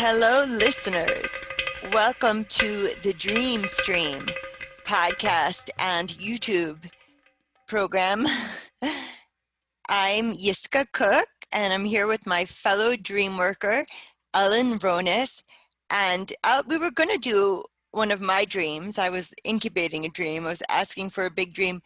Hello, listeners. Welcome to the Dream Stream podcast and YouTube program. I'm Yiskah Koock, and I'm here with my fellow dream worker, Ellen Ronis. And we were going to do one of my dreams. I was incubating a dream. I was asking for a big dream,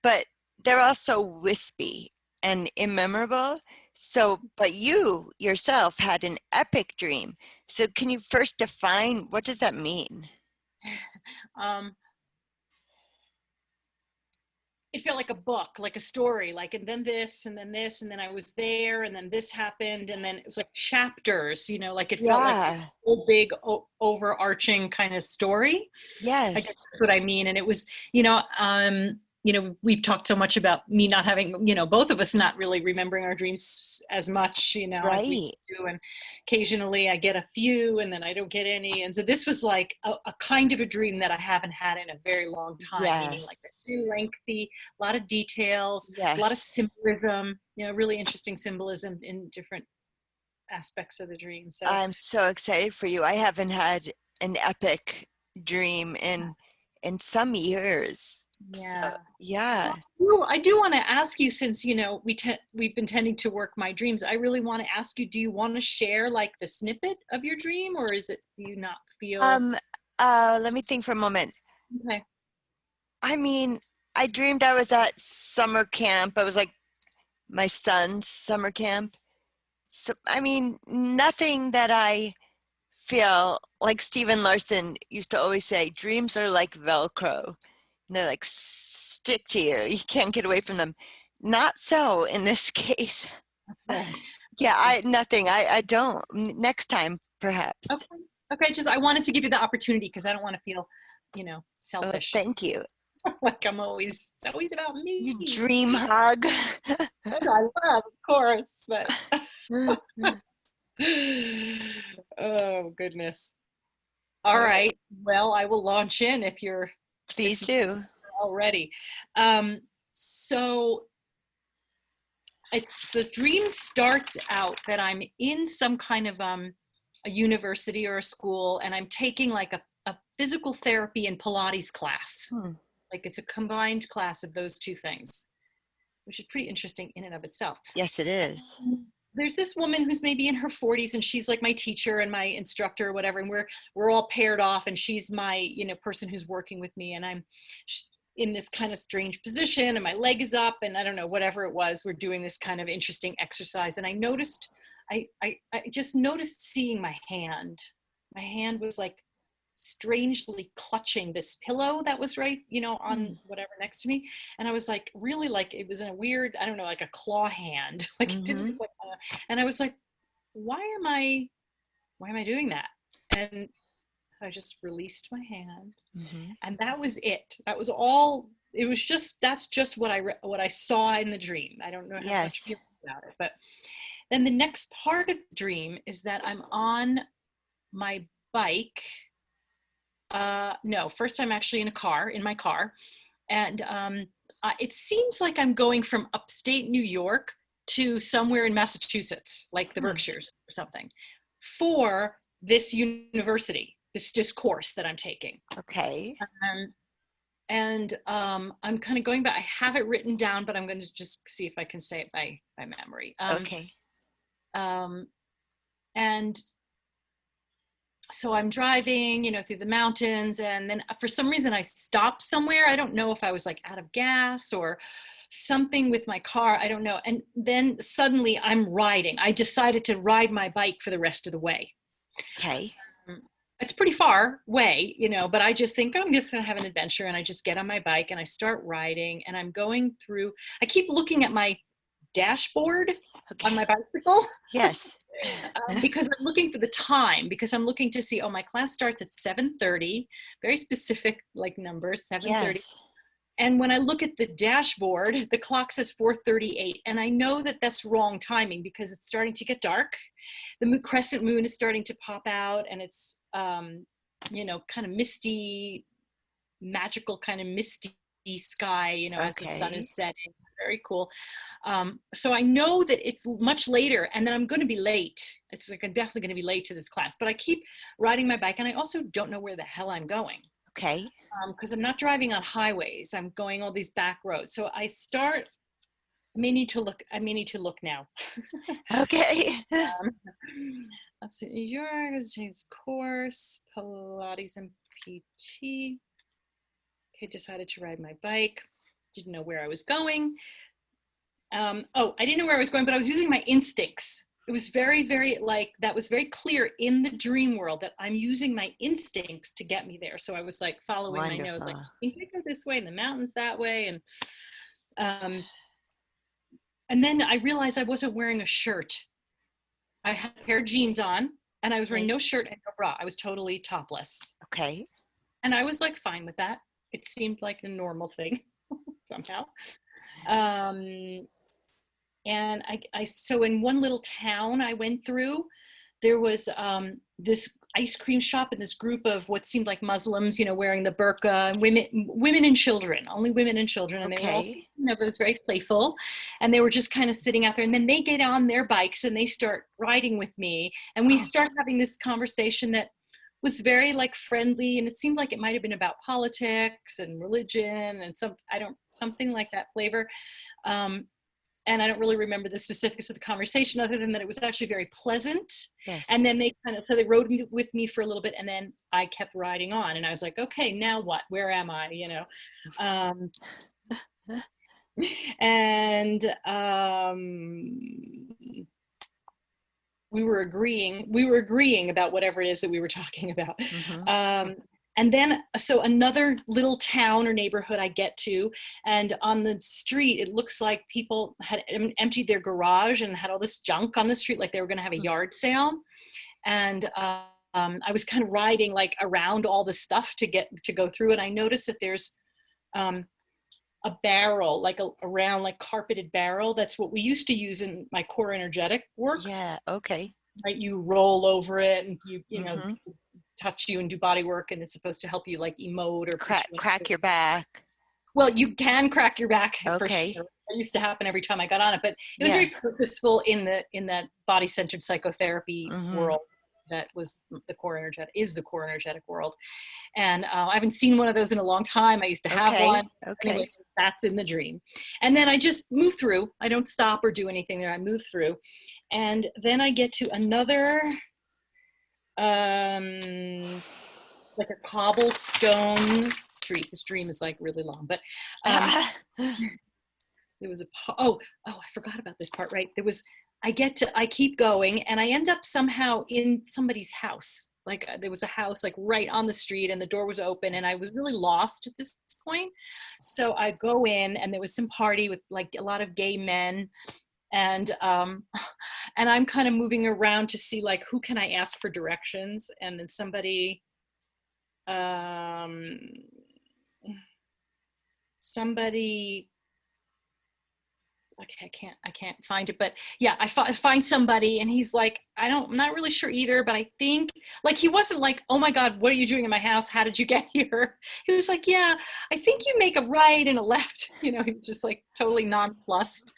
but they're all so wispy and immemorable. So, but you yourself had an epic dream. So can you first define, what does that mean? Um, it felt like a book, like a story, like, and then this, and then this, and then I was there, and then this happened, and then it was like chapters, like it felt like a Yeah, whole big overarching kind of story. I guess yes, that's what I mean. And it was, we've talked so much about me not having, both of us not really remembering our dreams as much, as we right. do. And occasionally I get a few and then I don't get any. And so this was like a kind of a dream that I haven't had in a very long time, meaning like Yes, very lengthy, a lot of details, a lot of yes. symbolism, really interesting symbolism in different aspects of the dream. So I'm so excited for you. I haven't had an epic dream in some years. So, yeah. yeah. Well, I do want to ask you, since we've been tending to work my dreams. I really want to ask you: do you want to share like the snippet of your dream, or is it do you not feel Um, let me think for a moment. okay? I mean, I dreamed I was at summer camp. I was like my son's summer camp. So, I mean, nothing that I feel like Stephen Larson used to always say, dreams are like Velcro. And they like stick to you. You can't get away from them. Not so in this case. Okay, Yeah, okay, I don't. Next time, perhaps. okay, okay. Just I wanted to give you the opportunity because I don't want to feel, Oh, selfish. thank you. Like I'm always it's always about You me. dream hug. Which I love, of course, but oh goodness. All All right, right. Well, I will launch in if please you're do. all ready. So it's the dream starts out that I'm in some kind of a university or a school, and I'm taking like a physical therapy and Pilates class. Hmm. Like it's a combined class of those two things, which is pretty interesting in and of itself. Yes, it is. There's this woman who's maybe in her 40s, and she's like my teacher and my instructor or whatever, and we're all paired off, and she's my person who's working with me, and I'm in this kind of strange position, and my leg is up, and I don't know, whatever it was, we're doing this kind of interesting exercise, and I just noticed seeing my hand was like strangely clutching this pillow that was right, Hmm. on whatever next to me. And I was like, really, like it was in a weird, I don't know, like a claw hand. Like it didn't Mm-hmm. look like and I was like, why am I doing that? And I just released my hand, Mm-hmm. and that was it. That was all. It was just that's just what I saw in the dream. I don't know have much Yes. feeling about it, but then the next part of the dream is that I'm on my bike. No, first I'm actually in my car, and it seems like I'm going from upstate New York to somewhere in Massachusetts, like the Hmm. Berkshires or something, for this university, this course that I'm taking. Okay. Um, and I'm kind of going back. I have it written down, but I'm going to just see if I can say it by memory. Okay. Um, and so I'm driving, through the mountains, and then for some reason I stopped somewhere. I don't know if I was like out of gas or something with my car. I don't know. And then suddenly I'm riding. I decided to ride my bike for the rest of the way. Okay. Um, It's pretty far way, but I just think I'm just going to have an adventure, and I just get on my bike and I start riding, and I'm going through, I keep looking at my dashboard Okay. on my bicycle. Yes. Because I'm looking for the time, because I'm looking to see, oh, my class starts at 7:30, very specific like numbers, 7:30. Yes. And when I look at the dashboard, the clock says 4:38, and I know that that's wrong timing because it's starting to get dark. The crescent moon is starting to pop out, and it's kind of misty, magical kind of misty sky, as the sun Okay. is setting. very cool. So I know that it's much later and then I'm going to be late. It's like I'm definitely going to be late to this class, but I keep riding my bike and I also don't know where the hell I'm going. Okay. Because I'm not driving on highways. I'm going all these back roads. So I start, I may need to look now. Okay. Um, so New York has changed course, Pilates and PT. Okay, decided to ride my bike. Didn't know where I was going. Oh, I didn't know where I was going, but I was using my instincts. It was very, very like, that was very clear in the dream world that I'm using my instincts to get me there. So I was like following my nose, like, Wonderful. I think I go this way and the mountains that way. And then I realized I wasn't wearing a shirt. I had a pair of jeans on and I was wearing Okay. no shirt and no bra. I was totally topless. Okay. And I was like fine with that. It seemed like a normal thing somehow. Um, and so in one little town I went through, there was this ice cream shop and this group of what seemed like Muslims, wearing the burqa, and women and children, only women and children. And they were all, Okay. it was very playful. And they were just kind of sitting out there. And then they get on their bikes and they start riding with me. And we Oh, start having this conversation that was very like friendly. And it seemed like it might've been about politics and religion and something like that flavor. And I don't really remember the specifics of the conversation other than that it was actually very pleasant. yes. And then so they rode with me for a little bit and then I kept riding on and I was like, okay, now what? Where am I? Um, and we were agreeing about whatever it is that we were talking about. Mm-hmm. And then, so another little town or neighborhood I get to, and on the street, it looks like people had emptied their garage and had all this junk on the street, like they were going to have a yard sale. And I was kind of riding like around all the stuff to go through, and I noticed that there's a barrel, like a round, like carpeted barrel. That's what we used to use in my core energetic work. Yeah. Okay. Right, you roll over it, and you know Mm-hmm. touch you and do body work, and it's supposed to help you like emote or push you Crack into. your back. Well, you can crack your back for Okay. sure. It used to happen every time I got on it, but it was Yeah. very purposeful in that body-centered psychotherapy Mm-hmm. world. That was the core energetic world. And I haven't seen one of those in a long time. I used to have Okay. one. Anyway, Okay. so that's in the dream. And then I just move through. I don't stop or do anything there. I move through. And then I get to another, like a cobblestone street. This dream is like really long, but there was I forgot about this part, right? I keep going and I end up somehow in somebody's house. Like there was a house like right on the street and the door was open and I was really lost at this point. So I go in and there was some party with like a lot of gay men and and I'm kind of moving around to see like who can I ask for directions, and then um somebody okay, I can't find it, but yeah, I find somebody and he's like, I'm not really sure either, but I think like, he wasn't like, oh my God, what are you doing in my house? How did you get here? He was like, yeah, I think you make a right and a left. He was just like totally nonplussed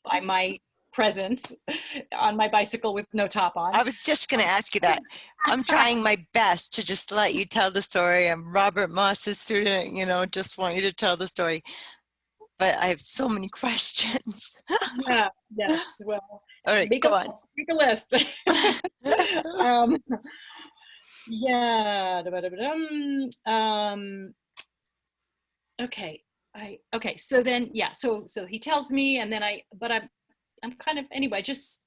by my presence on my bicycle with no top on. I was just going to ask you that. I'm trying my best to just let you tell the story. I'm Robert Moss's student, just want you to tell the story. But I have so many questions. Yeah, yes, well, All right, make a go on. list, make a list. um, yeah. Okay. Okay. So then, yeah. So he tells me, and then I'm kind of anyway, just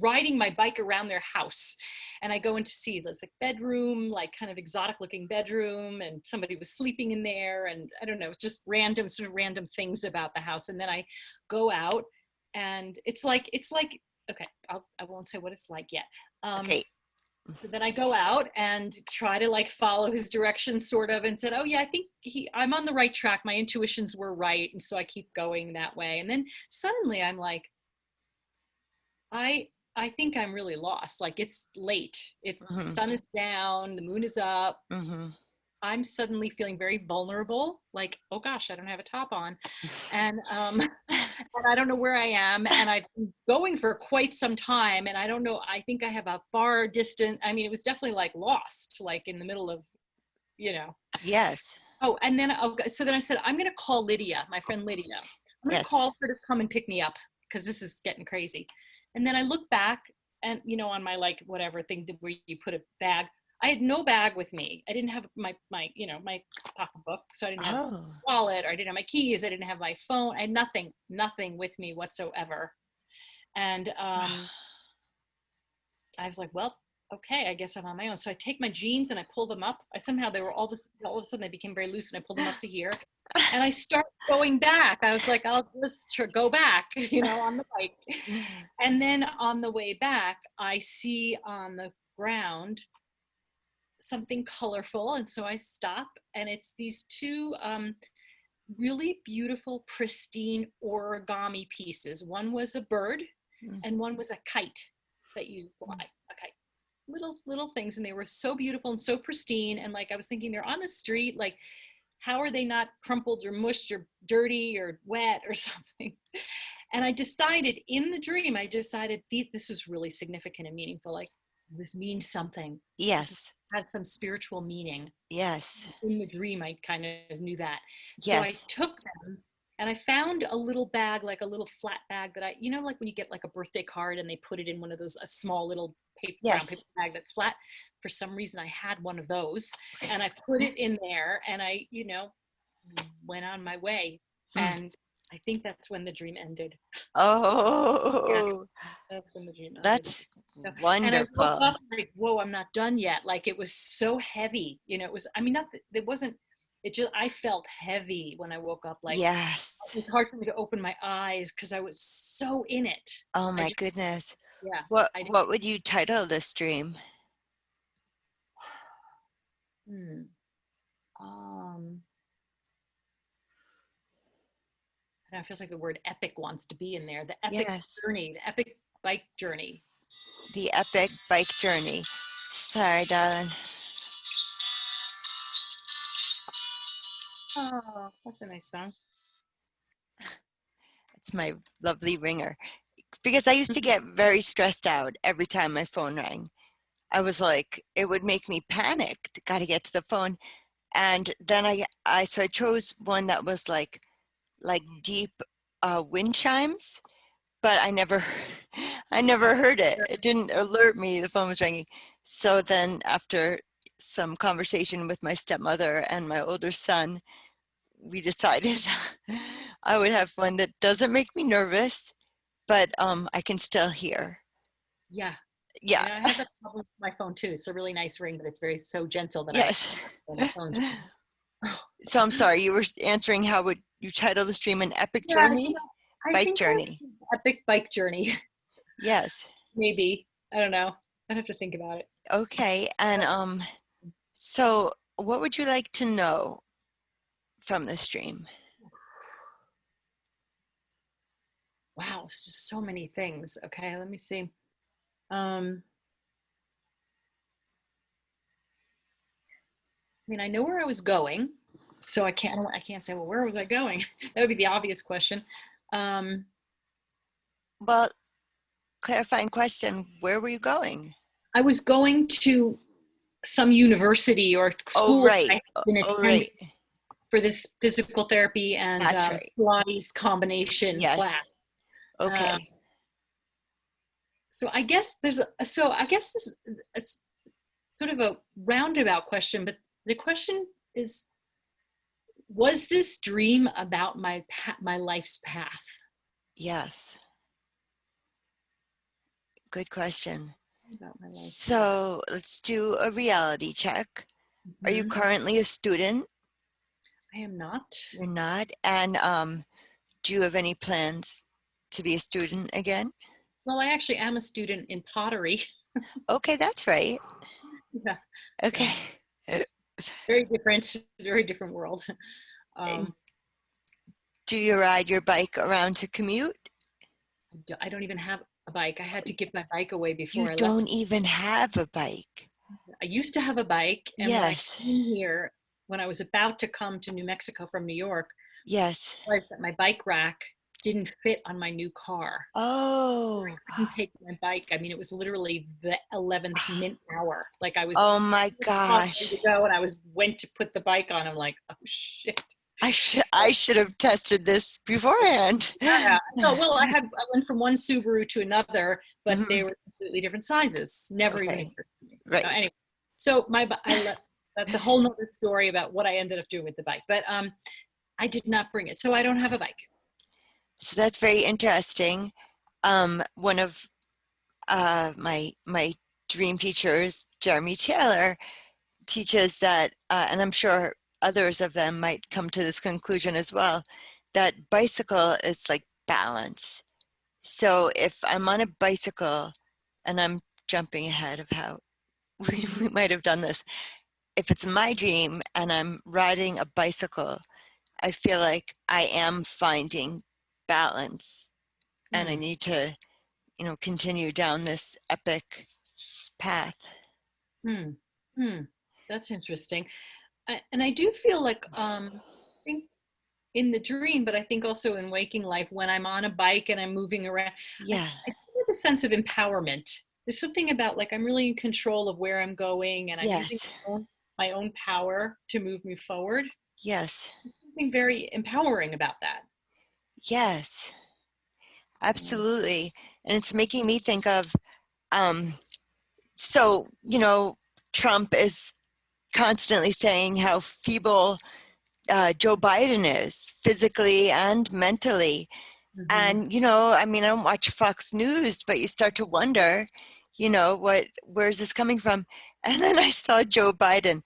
riding my bike around their house, and I go in to see this like bedroom, like kind of exotic looking bedroom, and somebody was sleeping in there, and I don't know, just sort of random things about the house, and then I go out, and it's like okay, I won't say what it's like yet. Okay. So then I go out and try to like follow his directions sort of, and said, oh yeah, I think I'm on the right track. My intuitions were right. And so I keep going that way. And then suddenly I'm like, I think I'm really lost. Like it's late. The sun is down, the moon is up. Mm-hmm. I'm suddenly feeling very vulnerable. Like, oh gosh, I don't have a top on. And and I don't know where I am, and I've been going for quite some time, and I don't know, I think I have a far distant, I mean, it was definitely like lost, like in the middle of, you know. Yes. Oh, and then, so then I said, I'm going to call Lydia, my friend Lydia. I'm going to Yes. call her to come and pick me up because this is getting crazy. And then I look back and, on my like whatever thing where you put a bag, I had no bag with me. I didn't have my pocketbook. So I didn't have a Oh. wallet, or I didn't have my keys. I didn't have my phone. I had nothing with me whatsoever. And I was like, well, okay, I guess I'm on my own. So I take my jeans and I pull them up. They were all of a sudden they became very loose, and I pulled them up to here. And I start going back. I was like, I'll just go back, on the bike. And then on the way back, I see on the ground something colorful. And so I stop, and it's these two really beautiful, pristine origami pieces. One was a bird, and one was a kite that you fly. A kite. Little things, and they were so beautiful and so pristine. And like I was thinking, they're on the street, like how are they not crumpled or mushed or dirty or wet or something? And I decided in the dream, this was really significant and meaningful. Like this means something. This Yes. had some spiritual meaning. Yes. In the dream, I kind of knew that. So I Yes. took them, and I found a little bag, like a little flat bag that like when you get like a birthday card and they put it in one of those, a small little brown paper Yes. bag that's flat. For some reason, I had one of those, and I put it in there, and I, went on my way. Mm. And I think that's when the dream ended. Yeah, Oh, that's when the dream ended. that's So, and I woke wonderful. up like, whoa, I'm not done yet. Like it was so heavy. It was, I mean, not, it wasn't, it just, I felt heavy when I woke up. Like Yes. it was hard for me to open my eyes because I was so in it. Oh I my just, goodness. yeah, What I didn't, what would you title this dream? hmm, um, I know, it feels like the word epic wants to be in there. The epic Yes. journey, the epic bike journey. The epic bike journey. Sorry, darling. Oh, that's a nice song. It's my lovely ringer. Because I used to get very stressed out every time my phone rang. I was like, it would make me panic. Got to get to the phone. And then so I chose one that was like deep wind chimes, but I never heard it. It didn't alert me the phone was ringing. So then after some conversation with my stepmother and my older son, we decided I would have one that doesn't make me nervous, but I can still hear. Yeah. Yeah. I have that problem with my phone too. It's a really nice ring, but it's very so gentle that Yes. my phone's. So I'm sorry, you were answering how would you title the stream an epic Yeah, journey? I Bike think that's journey. epic bike journey. Yes. Maybe. I don't know. I'd have to think about it. Okay. And so what would you like to know from the stream? Wow, it's just so many things. Okay, let me see. Um, I mean, I know where I was going, so I can't say, well, where was I going? That would be the obvious question. Um, Well, clarifying question, where were you going? I was going to some university or Oh, school that I right. had been Oh, attending right. for this physical therapy and That's right. Pilates combination class. Yes. Uh, Okay. so I guess this is sort of a roundabout question, but the question is, was this dream about my life's path? Yes. Good question. About my life's path. So let's do a reality check. Are you Hmm. currently a student? I am not. You're not. And do you have any plans to be a student again? Well, I actually am a student in pottery. Okay, that's right. Yeah, Okay. yeah. Very different world. Um, Do you ride your bike around to commute? I don't even have a bike. I had to give my bike away You before I left. don't even have a bike. I used to have a bike, and when I Yes. came here, when I was about to come to New Mexico from New York, Yes. I realized that my bike rack didn't fit on my new car. Oh, I couldn't take my bike. I mean, it was literally the 11th mint hour. Like I was oh my ready gosh. to go, and went to put the bike on. I'm like, oh shit. I should have tested this beforehand. Yeah. No, well, I went from one Subaru to another, but they Mhm. were completely different sizes. Never even Okay, occurred to me. right. Anyway, so that's a whole nother story about what I ended up doing with the bike. But I did not bring it, so I don't have a bike. So that's very interesting. One of my dream teachers, Jeremy Taylor, teaches that, and I'm sure others of them might come to this conclusion as well, that bicycle is like balance. So if I'm on a bicycle, and I'm jumping ahead of how we might have done this, if it's my dream and I'm riding a bicycle, I feel like I am finding balance and I Hmm. need to, continue down this epic path. Hmm. Hmm. That's interesting. And I do feel like I think in the dream, but I think also in waking life, when I'm on a bike and I'm moving around, Yeah. I feel a sense of empowerment. There's something about like I'm really in control of where I'm going, and I'm using Yes. my own power to move me forward. Yes. Something very empowering about that. Yes. Mm. Absolutely. And it's making me think of, um, so, Trump is constantly saying how feeble Joe Biden is physically and mentally. Hmm. And, I mean, I don't watch Fox News, but you start to wonder, where's this coming from? And then I saw Joe Biden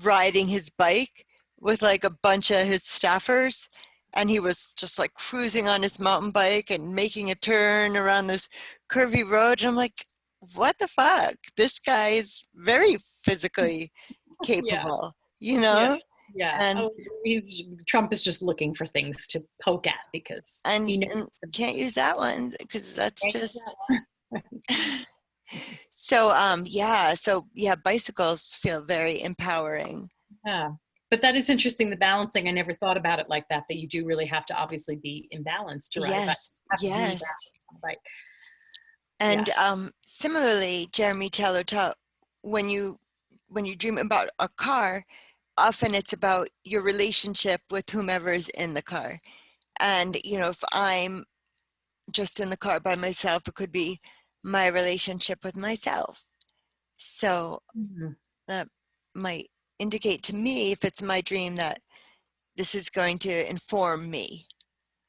riding his bike with like a bunch of his staffers. And he was just like cruising on his mountain bike and making a turn around this curvy road. And I'm like, what the fuck? This guy is very physically Yeah, capable, yeah, yeah. And Oh, Trump is just looking for things to poke at because and he knows and the can't use that one because that's can't use just that one. so bicycles feel very empowering. Yeah. But that is interesting, the balancing. I never thought about it like that, that you do really have to obviously be in balance to ride a bike. Yes, You have to be yes. balanced on a bike. And Yes. similarly, Jeremy Taylor taught when you when you dream about a car, often it's about your relationship with whomever is in the car. And if I'm just in the car by myself, it could be my relationship with myself. So Mhm. that might indicate to me, if it's my dream, that this is going to inform me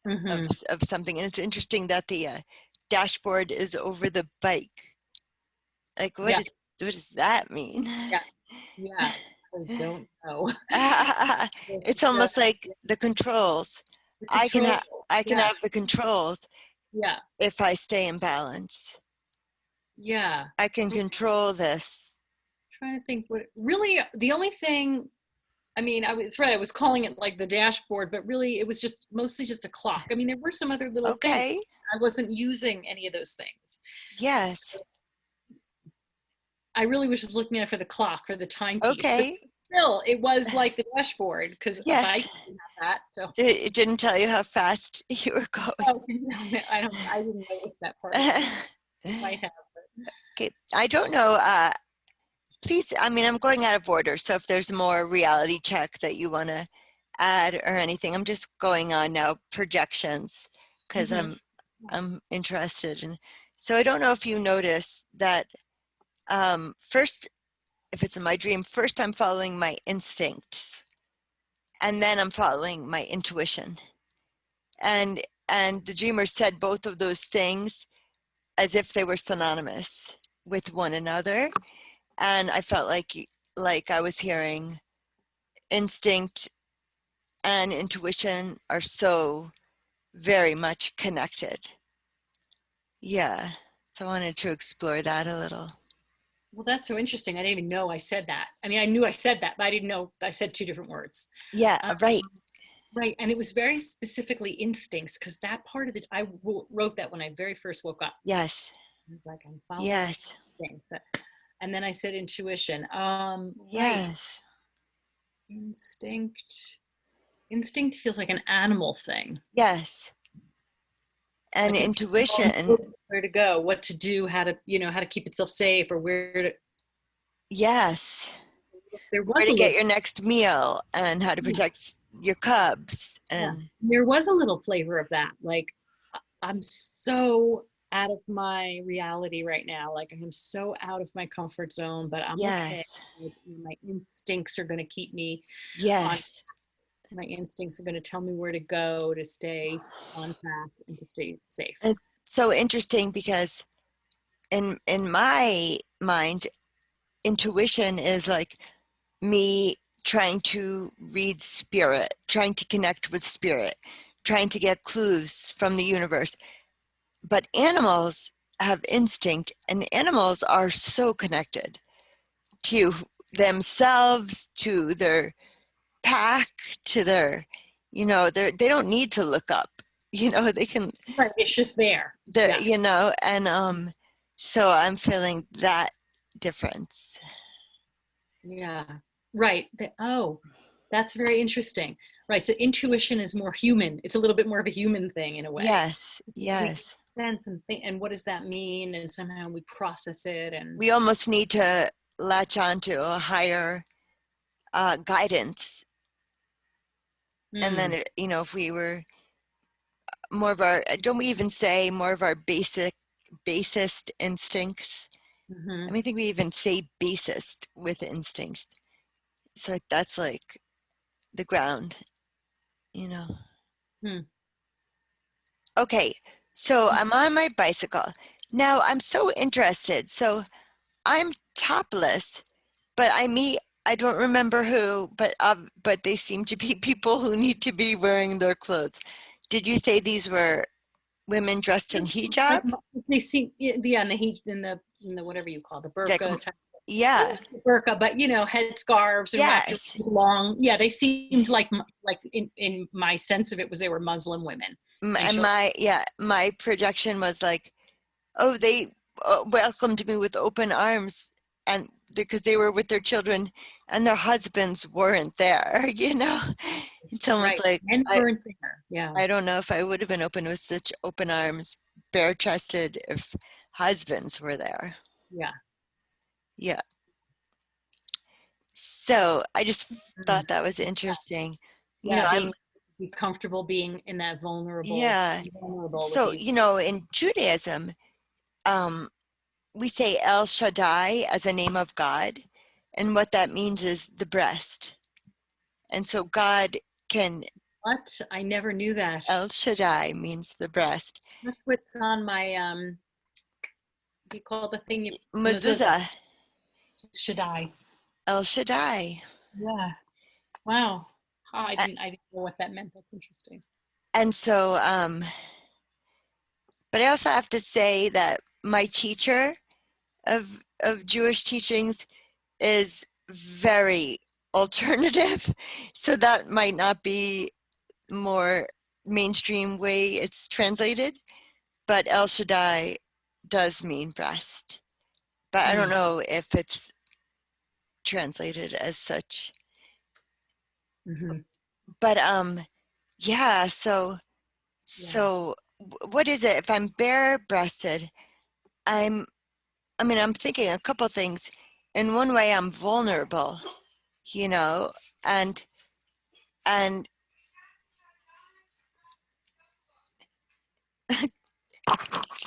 of, Mhm. of something. And it's interesting that the dashboard is over the bike. Like, Yeah. what does that mean? Yeah. Yeah. I don't know. It's It's, almost like the controls. the I can control. have I can Yeah. have the controls Yeah. if I stay in balance. Yeah. I can control this. Trying to think what really the only thing. I mean, I was right. I was calling it like the dashboard, but really it was just mostly just a clock. I mean, there were some other little things. Okay. I wasn't using any of those things. Yes. I really was just looking at it for the clock, for the timepiece. But Okay. still, it was like the dashboard because a bike Yes. didn't have that. So It didn't tell you how fast you were going. oh, I don't. I didn't notice that part of it. Might have. But, Okay, I don't know. Please, I mean, I'm going out of order, so if there's more reality check that you want to add or anything, I'm just going on now projections because mhm. I'm interested in. So I don't know if you notice that first, if it's in my dream, first I'm following my instincts, and then I'm following my intuition. And and the dreamer said both of those things as if they were synonymous with one another, and I felt like I was hearing instinct and intuition are so very much connected. Yeah, so I wanted to explore that a little. Well, that's so interesting. I didn't even know I said that. I mean, I knew I said that, but I didn't know I said two different words. Yeah, Um, right. right, and it was very specifically instincts because that part of it, I wrote that when I very first woke up. Yes, I was like, I'm following my yes, instincts. And then I said intuition. Right. yes, Instinct. Instinct feels like an animal thing. yes, and Like it intuition. knows where to go, what to do, how to, how to keep itself safe, or where to. Yes. There Where was to a get little. your next meal and how to Yeah, protect your cubs. yeah. And There was a little flavor of that. Like I'm so out of my reality right now. Like I'm so out of my comfort zone, but I'm okay. yes, Like, my instincts are going to keep me on. yes. My instincts are going to tell me where to go to stay on track and to stay safe. It's so interesting because in my mind, intuition is like me trying to read spirit, trying to connect with spirit, trying to get clues from the universe. But animals have instinct, and animals are so connected to themselves, to their pack, to their, they don't need to look up. They can, Right. It's just there. they're, Yeah. and so I'm feeling that difference. Yeah. Right. Oh, that's very interesting. Right. So intuition is more human. It's a little bit more of a human thing in a way. Yes, We yes. sense and think, and what does that mean? And somehow we process it. And We almost need to latch on to a higher guidance. And then, mm, if we were more of our, don't we even say more of our basest instincts? hmm. I think we even say basest with instincts. So that's like the ground, you know. Hmm. Okay, so I'm on my bicycle. Now I'm so interested. So I'm topless, but I don't remember who, but they seem to be people who need to be wearing their clothes. Did you say these were women dressed in Like hijab? they see, yeah, in the heat, in the whatever you call the Like, burqa type. yeah, Burqa, but headscarves and wrapped yes. long. Yeah, they seemed like in my sense of it was they were Muslim women And initially. my projection was like, oh, they welcomed me with open arms, and because they were with their children and their husbands weren't there. It's almost Right, like men I weren't there. Yeah, I don't know if I would have been open with such open arms, bare chested, if husbands were there. yeah, Yeah. So I just mm, thought that was interesting. yeah. I'm Be comfortable being in that yeah. vulnerable with So, the. in Judaism, um, we say El Shaddai as a name of God, and what that means is the breast. And so God can, What? I never knew that. El Shaddai means the breast. That's what's on my what do you call the thing? Mezuzah. Mezuzah, Shaddai. El Shaddai. Yeah. Wow. Oh, I didn't know what that meant. That's interesting. And so, but I also have to say that my teacher of Jewish teachings is very alternative. So that might not be more mainstream way it's translated, but El Shaddai does mean breast. But I don't Hmm. know if it's translated as such. Mm-hmm. But yeah, so Yeah. so what is it if I'm bare breasted? I'm I'm thinking a couple things. In one way I'm vulnerable, you know, and and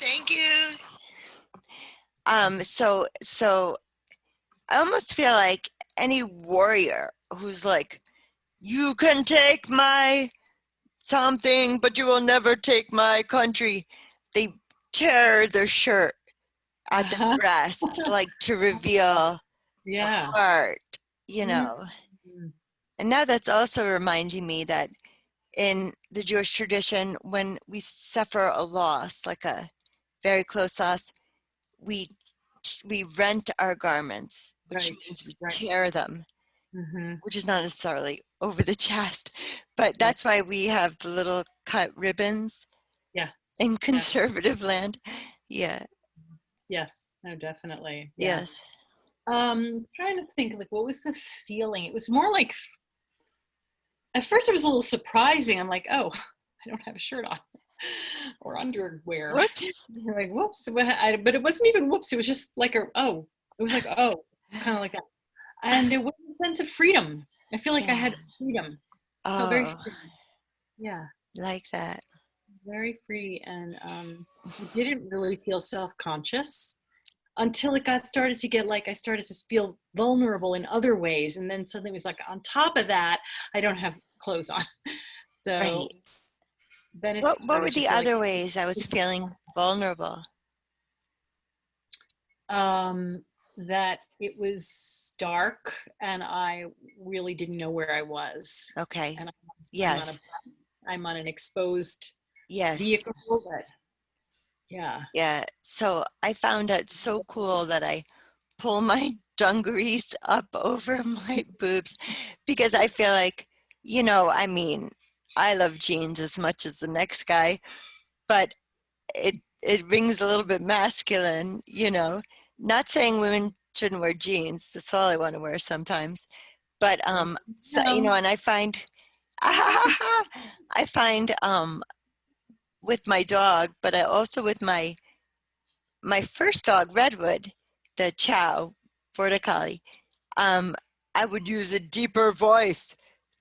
thank you. So I almost feel like any warrior who's like, you can take my something, but you will never take my country. They tear their shirt at the Uh-huh. breast, like to reveal the Yeah. heart, Mhm. And now that's also reminding me that in the Jewish tradition, when we suffer a loss, like a very close loss, we we rent our garments, which Right. means we Right. tear them, Hmm. which is not necessarily over the chest, but Right. that's why we have the little cut ribbons Yeah. in Yeah. conservative land. Yeah, Yes. No, definitely. Yeah. yes. Trying to think like what was the feeling? It was more like at first it was a little surprising. I'm like, oh, I don't have a shirt on. or underwear. Whoops. You're like, whoops. But it wasn't even whoops. It was just like oh, it was like, oh, kind of like that. And there was a sense of freedom. I feel like I Yeah. had freedom. Felt very Oh, free. Yeah, like that. very free. And I didn't really feel self-conscious until it got started to get like I started to feel vulnerable in other ways. And then suddenly it was like on top of that, I don't have clothes on. Right. So then it What started were to the feel like other ways I was feeling vulnerable? um, that it was dark and I really didn't know where I was. Okay. And I'm on a Yes. I'm on an exposed Yes. vehicle that yeah. Yeah. So I found it so cool that I pull my dungarees up over my boobs because I feel like, I mean, I love jeans as much as the next guy, but it rings a little bit masculine, Not saying women shouldn't wear jeans. That's all I want to wear sometimes. But so, No. and I find I find with my dog, but I also with my first dog, Redwood, the Chow Border Collie, um, I would use a deeper voice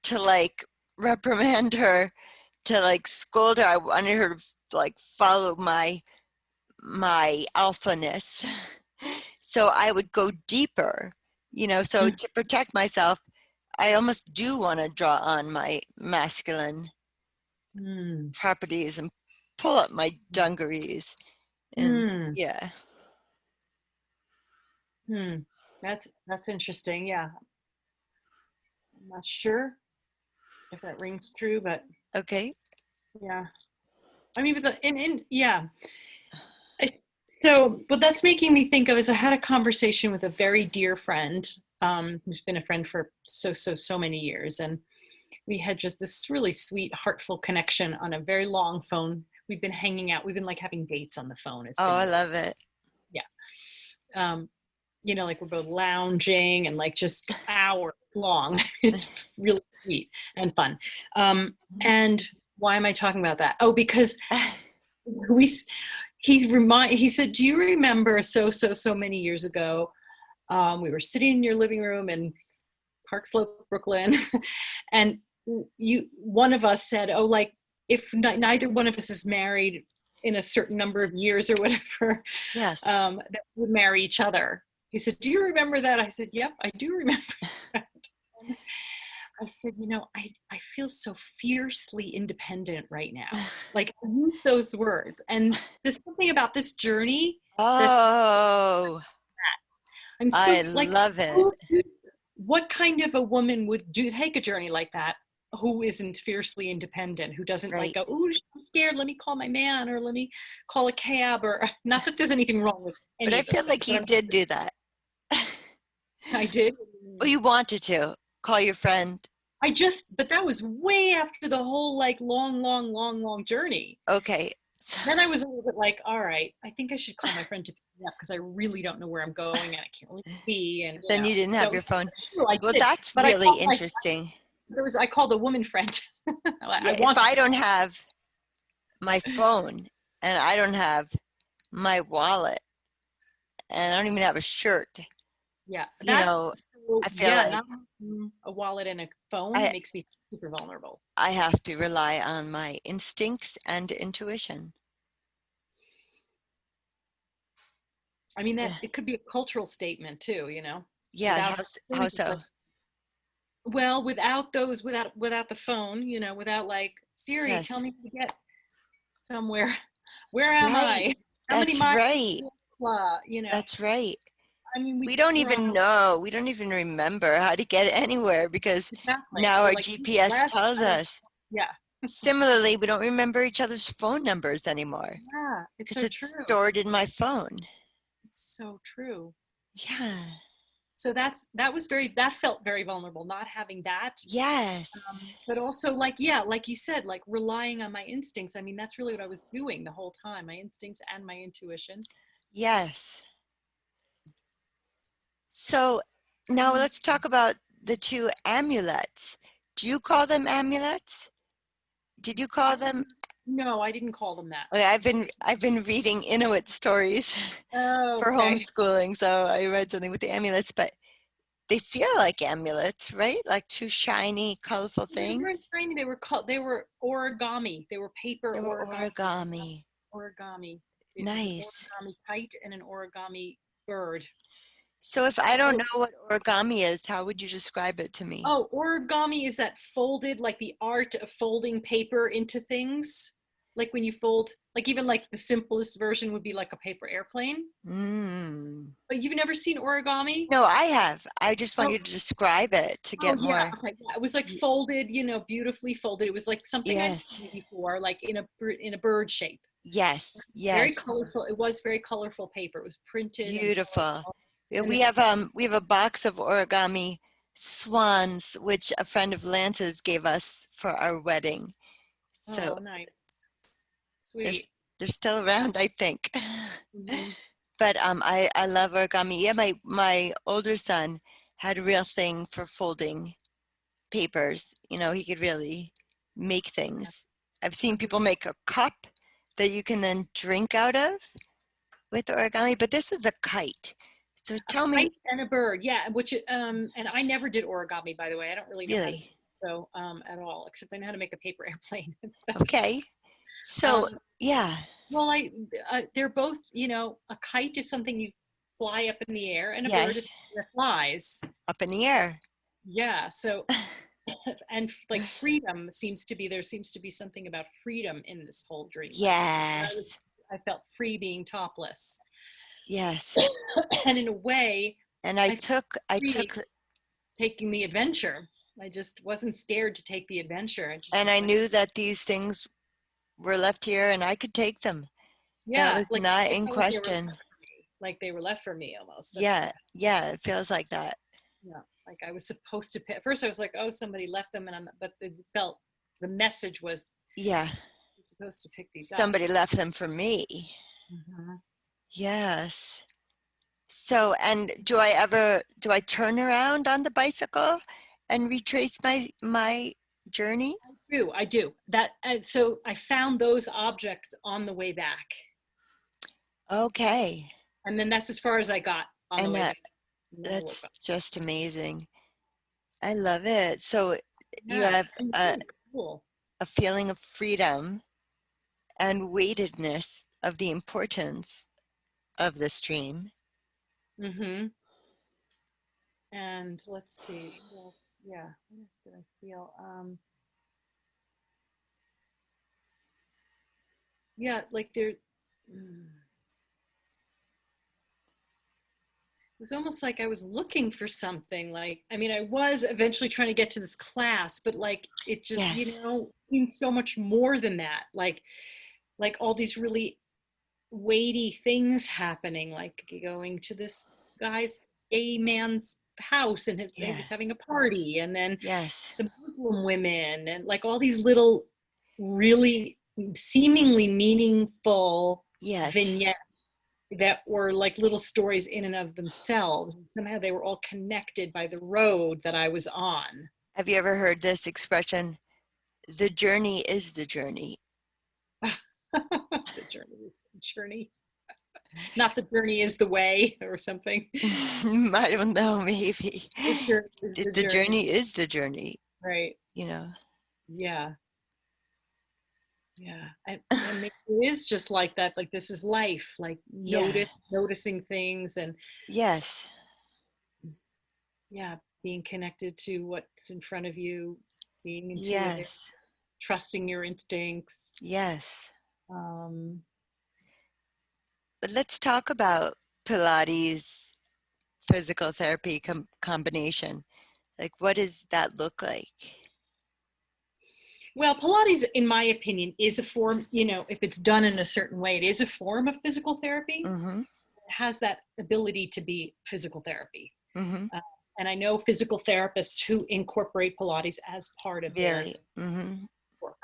to like reprimand her, to like scold her. I wanted her to like follow my alphaness. So I would go deeper, so to protect myself, I almost do want to draw on my masculine Mm. properties and pull up my dungarees. And Mm. yeah, Hmm. That's interesting. Yeah. I'm not sure if that rings true, but okay. yeah. I mean, but yeah. I, what that's making me think of is I had a conversation with a very dear friend, who's been a friend for so many years, and we had just this really sweet, heartful connection on a very long phone. We've been hanging out. We've been like having dates on the phone. It's Oh, been I really, love it. yeah. Um, like we're both lounging and like just hours long. It's really sweet and fun. And why am I talking about that? Oh, because we he said, do you remember so many years ago, we were sitting in your living room in Park Slope, Brooklyn, and one of us said, oh, like if neither one of us is married in a certain number of years or whatever, Yes. that we would marry each other. He said, do you remember that? I said, yep, I do remember that. I said, I feel so fiercely independent right now. Like I use those words. And there's something about this journey that Oh, I'm so I like, love it. what kind of a woman would take a journey like that who isn't fiercely independent, who doesn't like Right. go, oh, I'm scared, let me call my man or let me call a cab, or not that there's anything wrong with But any I of those feel things, like but you did do that. I did. Well, you wanted to call your friend. But that was way after the whole like long journey. Okay. So, Then I was a little bit like, all right, I think I should call my friend to pick me up because I really don't know where I'm going and I can't really see. And, then you didn't have so your phone. that's true, I Well, did. that's But I really called interesting. I called a woman friend. I Yeah, if wanted I to. don't have my phone and I don't have my wallet and I don't even have a shirt, Yeah, you know, I feel yeah, like not a wallet and a phone I makes me super vulnerable. I have to rely on my instincts and intuition. I mean, that Yeah. it could be a cultural statement too, Yeah, without how so? like, well, without those, without the phone, without like Siri, tell Yes. me to get somewhere. Where am Right. I? How many That's miles? right. Blah, That's right. I mean, we We don't drive even know. We don't even remember how to get anywhere because exactly. now We're our like GPS last. tells I don't. us. Yeah, Similarly, we don't remember each other's phone numbers anymore yeah. It's because so it's true. stored in my phone. It's so true. Yeah. So that felt very vulnerable, not having that, Yes. but also like, yeah, like you said, like relying on my instincts. I mean, that's really what I was doing the whole time, my instincts and my intuition. Yes. So now let's talk about the two amulets. Do you call them amulets? Did you call them? No, I didn't call them that. Okay, I've been reading Inuit stories Oh, for okay. homeschooling, so I read something with the amulets, but they feel like amulets, right? Like two shiny, colorful They weren't things. tiny. They were origami. They were paper They were origami. origami. Origami. It was an Nice. origami kite and an origami bird. So if I don't Oh, know what origami is, how would you describe it to me? oh, origami is that folded, like the art of folding paper into things. Like when you fold, like even like the simplest version would be like a paper airplane. Mm. But you've never seen origami? No, I have. I just want Oh, you to describe it to oh get yeah. more. Okay. Yeah. It was like y- folded, beautifully folded. It was like something I've Yes, seen before, like in a bird shape. yes, Very yes. colorful. It was very colorful paper. It was printed and Beautiful. colorful. Yeah, And we this, have we have a box of origami swans, which a friend of Lance's gave us for our wedding. So oh, nice. they're Sweet. they're still around, I think. Hmm. But I love origami. Yeah, my older son had a real thing for folding papers. You know, he could really make things. I've seen people Hmm. make a cup that you can then drink out of with origami, but this was a kite. So A tell me, kite and a bird. Yeah, which and I never did origami, by the way. I don't really know how to do really, it, so at all, except I know how to make a paper airplane. That's okay. So um yeah, well, they're both, a kite is something you fly up in the air, and a bird is yes, something that flies. up in the air. Yeah, so and like freedom there seems to be something about freedom in this whole dream. Like Yes, I felt free being topless. yes. And in a way, And I I felt I free took, taking the adventure. I just wasn't scared to take the adventure. I just and was I like, knew that these things were left here and I could take them. That yeah, was like not I in felt like they were left question. for me, like they were left for me almost. That's what I Yeah, yeah, it feels like that. Yeah, like I was supposed to pick. At first, I was like, "Oh, somebody left them," but it felt the message was Yeah, you're supposed to pick these up. somebody left them for me. Hmm. Yes. So, and do I turn around on the bicycle and retrace my journey? I do that. So I found those objects on the way back, Okay. and then that's as far as I got on the And way back. Never woke that's up. just amazing. I love it. So you Yeah, have and cool. a feeling of freedom and weightedness of the importance of the stream. Hmm. And let's see, what else? Yeah, what else did I feel? Yeah, like there. Mm. It was almost like I was looking for something. Like, I mean, I was eventually trying to get to this class, but like it just, Yes, seemed so much more than that. Like all these really weighty things happening, like going to this guy's gay man's house, and he yeah, was having a party, and then yes, the Muslim women, and like all these little, really seemingly meaningful yes. vignettes that were like little stories in and of themselves. And somehow they were all connected by the road that I was on. Have you ever heard this expression? The journey is the journey. The journey is the journey. Not the journey is the way or something. I don't know, maybe. The journey is the The journey. journey is the journey, Right. you know? Yeah. Yeah. And maybe it is just like that. Like this is life, like Yeah, noticing things, and yes, yeah, being connected to what's in front of you, being intuitive, yes, trusting your instincts. yes. Um, But let's talk about Pilates physical therapy combination. Like, what does that look like? Well, Pilates, in my opinion, is a form, if it's done in a certain way, it is a form of physical therapy. Mm-hmm, It has that ability to be physical therapy. mm-hmm. Uh, and I know physical therapists who incorporate Pilates as part of their Really? Mm-hmm. work.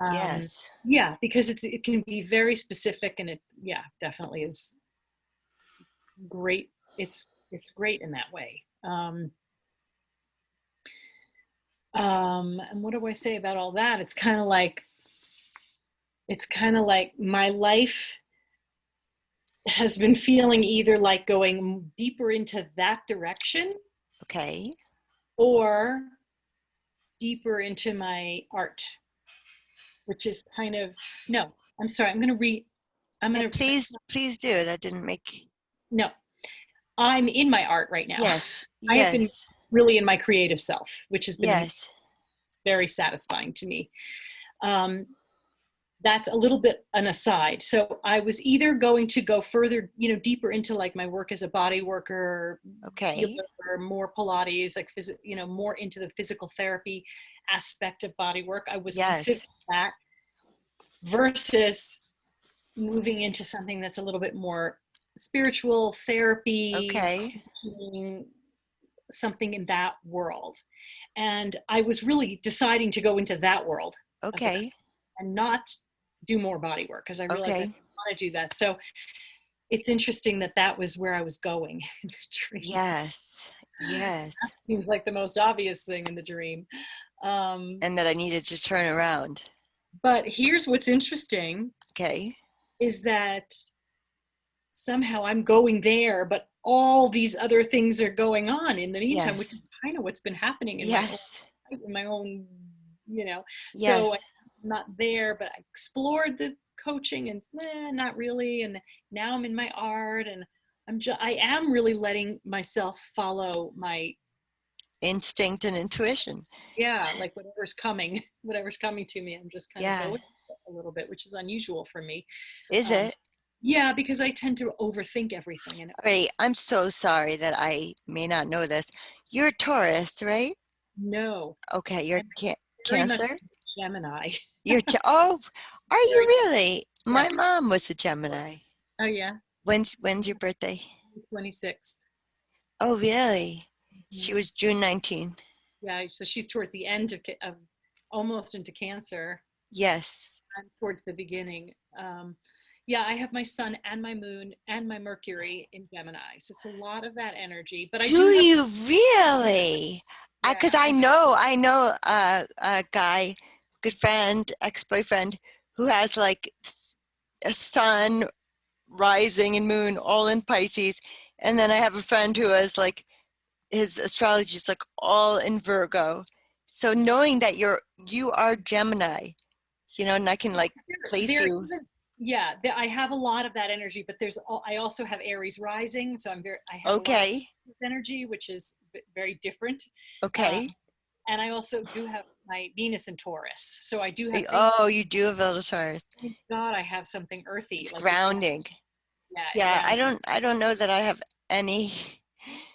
Um, Yes. yeah, because it can be very specific, and yeah, definitely is great. It's great in that way. And what do I say about all that? It's kind of like It's kind of like my life has been feeling either like going deeper into that direction Okay. or deeper into my art, which is kind of, no, I'm sorry, I'm Yeah, going to, please do. That didn't make. no, I'm in my art right now. Yes, I have been yes, really in my creative self, which has been yes. very satisfying to me. Um, that's a little bit an aside. So I was either going to go further, deeper into like my work as a body worker, Okay. healer, more Pilates, like more into the physical therapy aspect of body work. I was considering Yes. that versus moving into something that's a little bit more spiritual therapy, Okay. coaching, something in that world. And I was really deciding to go into that world of the Okay. and not do more body work because I realized I Okay. didn't want to do that. So it's interesting that that was where I was going in the dream. Yes. Yes. Seems like the most obvious thing in the dream. Um, And that I needed to turn around. but here's what's interesting Okay. is that somehow I'm going there, but all these other things are going on in the meantime, which is Yes. kind of what's been happening Yes. in my own, you know. So I'm Yes. not there, but I explored the coaching and not really. And now I'm in my art, and I am really letting myself follow my Instinct and intuition. yeah, like whatever's coming to me. I'm just kind of Yeah. going a little bit, which is unusual for me. Is Um, it? yeah, because I tend to overthink everything, and All right. I'm so sorry that I may not know this. You're a Taurus, right? no, Okay. You're I'm very much Cancer? Gemini. Oh, are you Very, really? yeah. My mom was a Gemini. Oh yeah, When's your birthday? 26th. Oh, really? She Mhm. was June 19. Yeah, so she's towards the end of almost into Cancer. Yes. I'm towards the beginning. Yeah, I have my Sun and my Moon and my Mercury in Gemini, so it's a lot of that energy. But I Do do have, you really? Because yeah, I know a guy, good friend, ex-boyfriend, who has like a sun rising and moon all in Pisces. And then I have a friend who has like his astrology is like all in Virgo. So knowing that you are Gemini, and I can like place there, you. yeah, I have a lot of that energy, but I also have Aries rising, so I have a lot of Okay. energy, which is very different. Um, Okay. and I also do have my Venus in Taurus, so I do have things. Oh, you do have a little Taurus. Thank God, I have something earthy, It's like this. grounding. Yeah, it Yeah, I grounds. don't I don't know that I have any.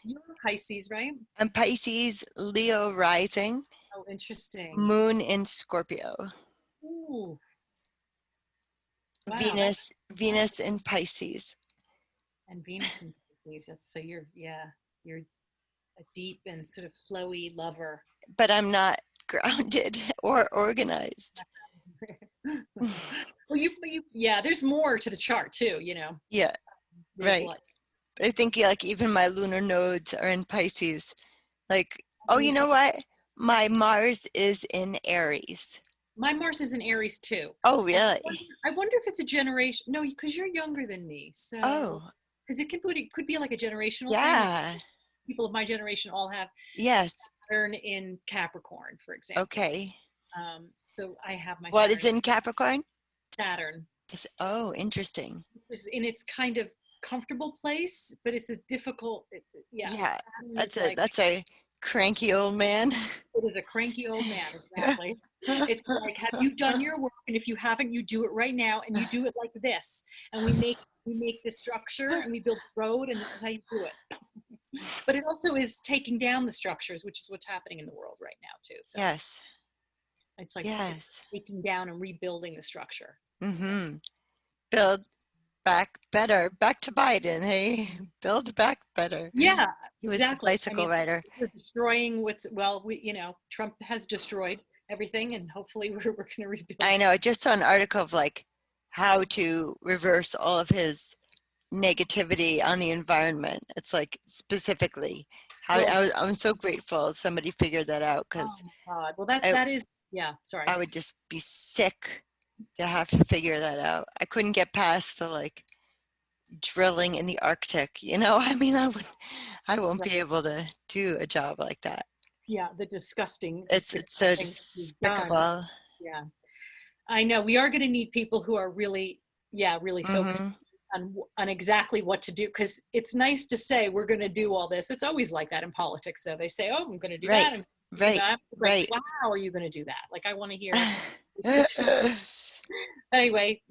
You're Pisces, right? I'm Pisces, Leo rising, Oh, interesting. moon in Scorpio, Ooh, wow, that's Venus in Pisces. and Venus in Pisces. That's so you're a deep and sort of flowy lover. But I'm not grounded or organized. Well, yeah, there's more to the chart too, Yeah, There's right. like, But I think like even my lunar nodes are in Pisces. Like, oh, you oh, know what? My Mars is in Aries. my Mars is in Aries too. Oh, And really? I wonder if it's a generation. No, because you're younger than me. So, Oh, because it could be like a generational thing. Like yeah. people of my generation all have Yes. Saturn in Capricorn, for example. Okay. So I have my What is Saturn. in Capricorn? Saturn Oh, interesting. is in its kind of comfortable place, but it's a difficult. Yeah, Yeah, Saturn that's is a like that's a cranky old man. it is a cranky old man, exactly. It's like, have you done your work? And if you haven't, you do it right now, and you do it like this. And we make the structure, and we build the road, and this is how you do it. But it also is taking down the structures, which is what's happening in the world right now too. So Yes. it's like it's Yes. taking down and rebuilding the structure. So, Mm-hmm. Build back better. Back to Biden, hey? Build back better. yeah, He was the exactly. I bicycle mean, rider. we're destroying Trump has destroyed everything, and hopefully we're going to rebuild. I know, I just saw an article of like how to reverse all of his negativity on the environment. It's like specifically how Well, I'm so grateful somebody figured that out oh because my God. Well, I that is, yeah, sorry. I would just be sick. to have to figure that out. I couldn't get past the like drilling in the Arctic, you know? I mean, I won't Right. be able to do a job like that. Yeah, the disgusting, It's despicable so thing that he's done. despicable. Yeah, I know. We are going to need people who are really, yeah, really focused Hmm. on exactly what to do, because it's nice to say we're going to do all this. It's always like that in politics. So they say, "Oh, I'm going to do Right, that," and do right, that. It's like, right. wow, are you going to do that? Like, I want to hear. Anyway,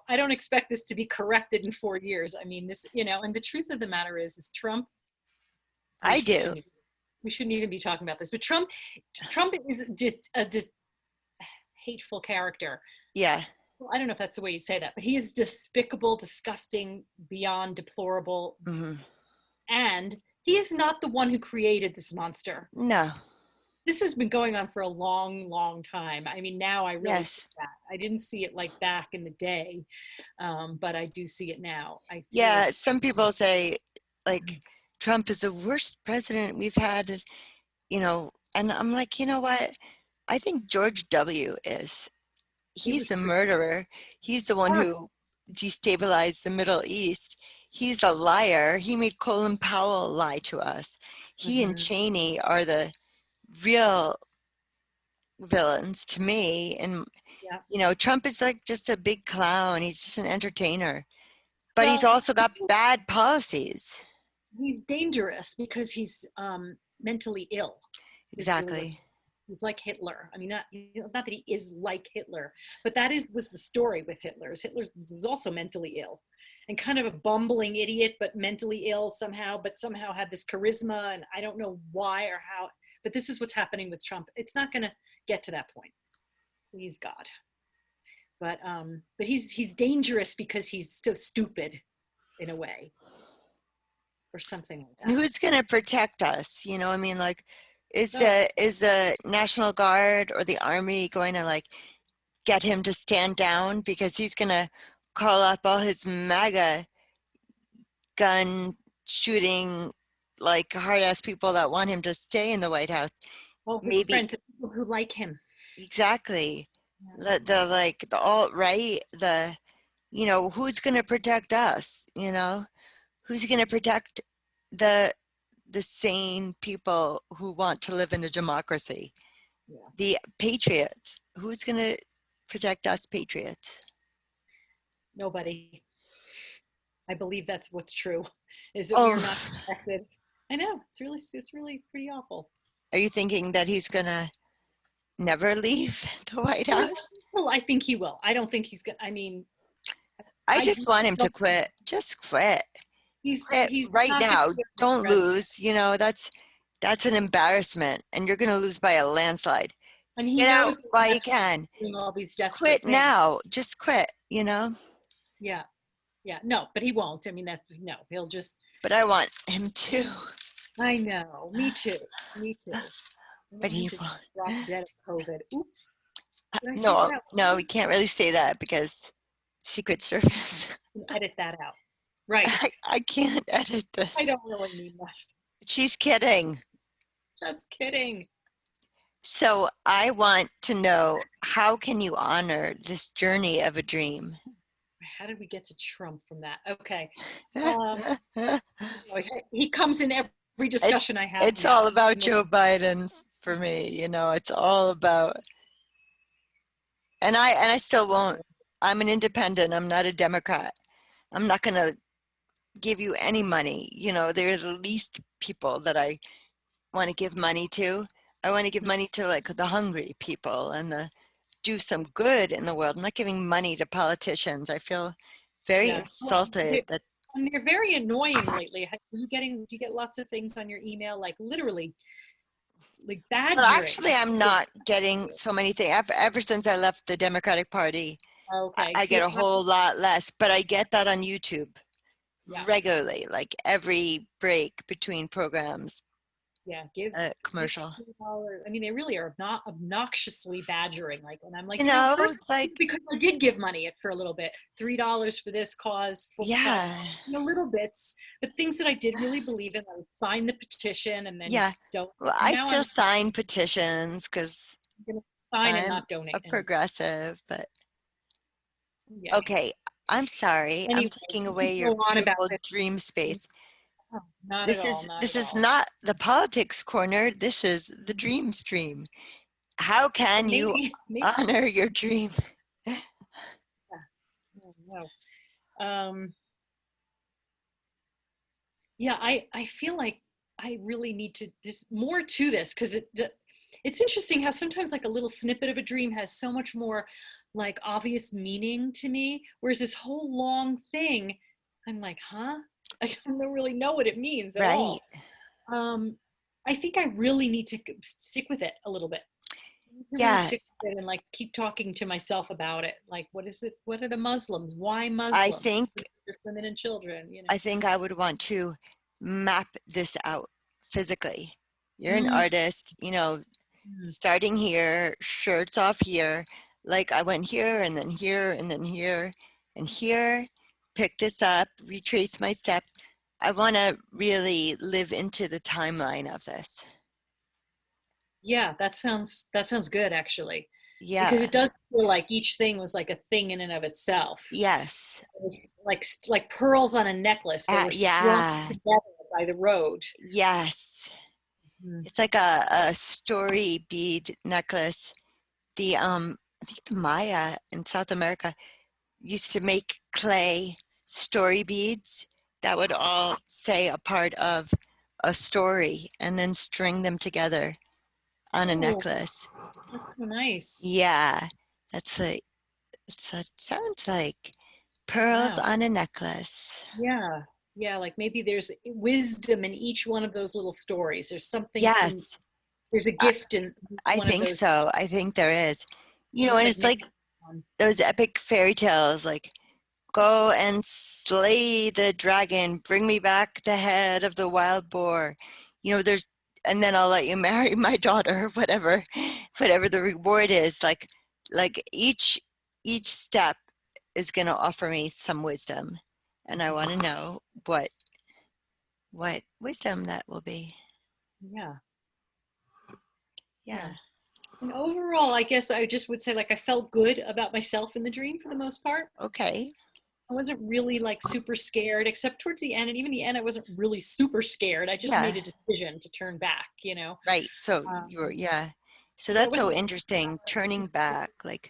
I don't expect this to be corrected in 4 years. I mean, this, and the truth of the matter is Trump. I We do. shouldn't. We shouldn't even be talking about this. But Trump is just a hateful character. Yeah. Well, I don't know if that's the way you say that, but he is despicable, disgusting, beyond deplorable, Hmm. and he is not the one who created this monster. No. This has been going on for a long, long time. I mean, now I really see Yes. that. I didn't see it like back in the day, but I do see it now. I really Yeah, see. some people say like Trump is the worst president we've had, and I'm like, you know what? I think George W. is. He He's was the pretty murderer. He's the one horrible. who destabilized the Middle East. He's a liar. He made Colin Powell lie to us. He and Mm-hmm. Cheney are the real villains to me. And, Yeah. Trump is like just a big clown. He's just an entertainer. But he's Well, also got bad policies. he's dangerous because he's mentally ill. Is really what's Exactly. he's like Hitler. I mean, not that he is like Hitler, but that was the story with Hitler. Hitler was also mentally ill, and kind of a bumbling idiot, but mentally ill somehow. But somehow had this charisma, and I don't know why or how. But this is what's happening with Trump. It's not going to get to that point. Please God. But he's dangerous because he's so stupid in a way, or something like And that. who's going to protect us? I mean, like, is Oh, the National Guard or the Army going to like get him to stand down because he's going to call up all his MAGA gun shooting, like hard ass people that want him to stay in the White House? all his Maybe friends, the people who like him. exactly. Yeah. The like the alt right, who's going to protect us? Who's going to protect the the sane people who want to live in a democracy? Yeah. The patriots. Who's going to protect us patriots? Nobody. I believe that's what's true, is that we Oh, are not protected. I know it's really pretty awful. are you thinking that he's going to never leave the White House? Well, I think he will. I don't think he's gonna. I mean, I I just really want him to don't. quit. Just quit. Quit He's right not going to now. be a Don't president. lose. That's an embarrassment and you're going to lose by a landslide. And he Get out knows that while you that's why can. he's doing all these Just desperate quit things. now. Just quit. Yeah, yeah. No, but he won't. I mean, that no, he'll just. But I want him to. I know. Me too. Me too. I But want him he to won't. drop dead of COVID. Oops. Did I say that No, out no, loud? we can't really say that because Secret Service. Edit that out. Right. I can't edit I this. don't really mean that. She's kidding. Just kidding. So I want to know, how can you honor this journey of a dream? How did we get to Trump from that? Okay. Um, he comes in every it's discussion I have it's now. all about Joe Biden for me. It's all about, and I still won't. I'm an independent. I'm not a Democrat. I'm not going to give you any money. They're the least people that I want to give money to. I want to give money to like the hungry people and do some good in the world. I'm not giving money to politicians. I feel very Yeah. Well, insulted that. and they're very annoying lately. Do you get lots of things on your email, like literally like Well, badgering? actually, I'm not getting so many things. Ever since I left the Democratic Party, Okay. I See, get a whole lot less, but I get that on YouTube yeah. regularly, like every break between programs, Yeah, give commercial. $3. I mean, they really are not obnoxiously badgering. Like, and I'm like, first It's like, because I did give money for a little bit, $3 for this cause, yeah, little bits, but things that I did really believe in. I would sign the petition and then yeah. don't. Well, And I now I'm still sign petitions because going to sign and I'm not donate. a And progressive, but Yeah. Okay, I'm sorry. I'm Anyway, taking we away could your go on about beautiful this. dream space. Oh, not at This all, is not this at is all. not the politics corner. This is the dream stream. How can you Maybe, honor your dream? yeah, I don't know. Yeah, I feel like I really need to, there's more to this because it's interesting how sometimes like a little snippet of a dream has so much more like obvious meaning to me, whereas this whole long thing, I'm like, huh? I don't really know what it means at Right. all. Um, I think I really need to stick with it a little bit. I really Yeah, stick with it and like keep talking to myself about it. Like, what is it? What are the Muslims? Why I Muslims? think Just women and children, you I know. think I would want to map this out physically. You're an Mm, artist, mm. starting here, shirts off here. Like I went here and then here and then here and here, pick this up, retrace my steps. I want to really live into the timeline of this. Yeah, that sounds good actually, because Yeah. it does feel like each thing was like a thing in and of itself, Yes. like pearls on a necklace. They were strung Yeah. together by the road. Yes. Mm. It's like a story bead necklace. I think the Maya in South America used to make clay story beads that would all say a part of a story and then string them together on a Oh, necklace. that's so nice. Yeah, that's what it sounds like. Pearls Yeah, on a necklace. yeah, yeah. Like maybe there's wisdom in each one of those little stories. There's something to. Yes, There's a I, gift in each I one of think those. so. I think there is. And Like it's maybe. like those epic fairy tales, like go and slay the dragon, bring me back the head of the wild boar. There's, and then I'll let you marry my daughter, whatever the reward is. Like each step is going to offer me some wisdom, and I want to know what wisdom that will be. Yeah, Yeah. yeah. And overall, I guess I just would say like I felt good about myself in the dream for the most part. Okay. I wasn't really like super scared, except towards the end. And even the end, I wasn't really super scared. I just Yeah. made a decision to turn back, you know. Right. So you were, Um, yeah. So but I that's so wasn't, interesting. Turning back, like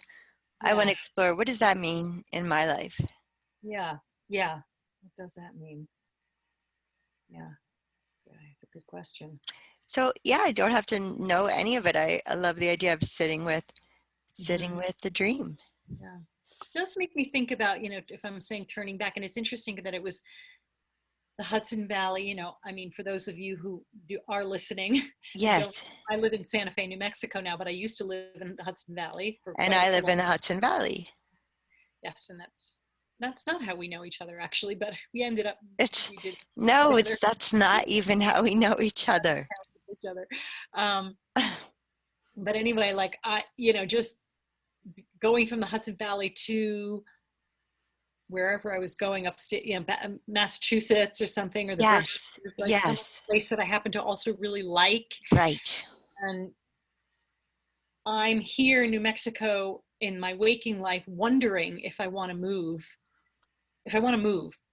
I want to yeah, explore what does that mean in my life? yeah, yeah. What does that mean? Yeah, yeah, it's a good question. So yeah, I don't have to know any of it. I love the idea of sitting Hmm. with the dream. Yeah. It does make me think about, if I'm saying turning back, and it's interesting that it was the Hudson Valley, I mean, for those of you who are listening and don't, Yes. I live in Santa Fe, New Mexico now, but I used to live in the Hudson Valley for And quite I a live long. in the Hudson Valley. Yes, and that's not how we know each other actually, but we ended up It's we did no, together it's that's not even how we know each other. with each other. Um, but anyway, like just going from the Hudson Valley to wherever I was going upstate, Massachusetts or something, or the Berkshires, Yes. like some Yes. place that I happen to also really like. Right. And I'm here in New Mexico in my waking life, wondering if I want to move,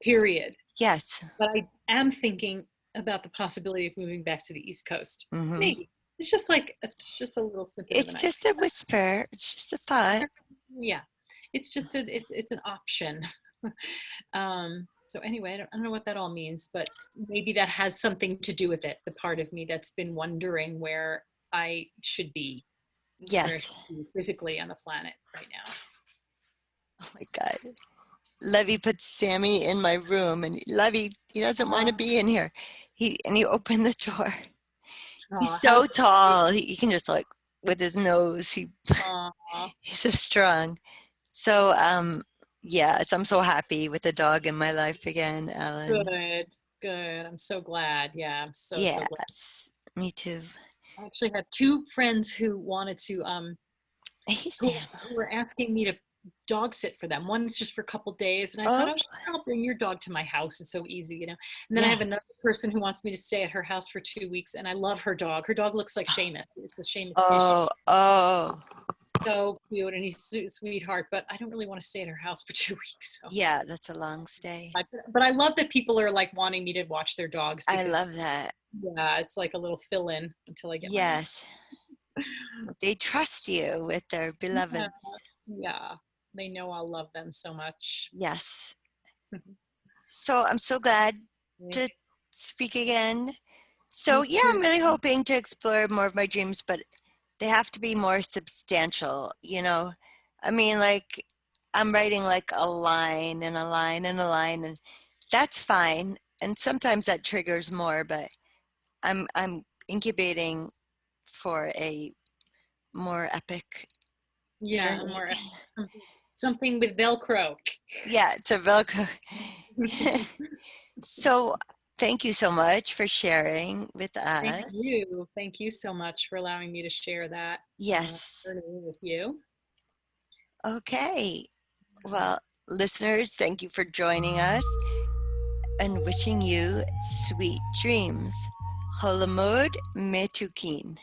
period. Yes. But I am thinking about the possibility of moving back to the East Coast. Hmm. Maybe it's just a little snippet of It's an just a whisper. It's just a thought. idea. Yeah, it's an option. So anyway, I don't know what that all means, but maybe that has something to do with it. The part of me that's been wondering where I should be, where I Yes. should be physically on the planet right now. Oh my God. Levy puts Sammy in my room, and Levy, he doesn't want to Uh, be in here. He opened the door. He's how so tall. He can just like with his nose. uh, He's so strong. So yes, I'm so happy with the dog in my life again, Ellen. good, good. I'm so glad. Yeah, I'm so glad. Yes, me too. I actually had two friends who wanted to Hey who Sam. who were asking me to dog sit for them. One's just for a couple days, and I thought, Oh oh, sure, I'll bring your dog to my house. It's so easy, you know. And then I yeah. have another person who wants me to stay at her house for 2 weeks, and I love her dog. Her dog looks like Seamus. It's a Seamus issue. Oh oh. so cute and he's a sweetheart, but I don't really want to stay at her house for 2 weeks. So, Yeah, that's a long stay. but I love that people are like wanting me to watch their dogs I because love that. yeah, it's like a little fill in until I get my own. Yes, they trust you with their Yeah, beloveds. yeah, they know I'll love them so much. Yes. So I'm so glad to speak again. So Me yeah, too. I'm really hoping to explore more of my dreams, but they have to be more substantial, I mean, like I'm writing like a line and a line and a line, and that's fine. And sometimes that triggers more, but I'm incubating for a more epic Yeah, journey. something, something with Velcro. Yeah, it's a Velcro. So thank you so much for sharing with Thank us. you. Thank you so much for allowing me to share that Yes. journey with you. Okay. Well, listeners, thank you for joining us and wishing you sweet dreams. Holamod Metukin.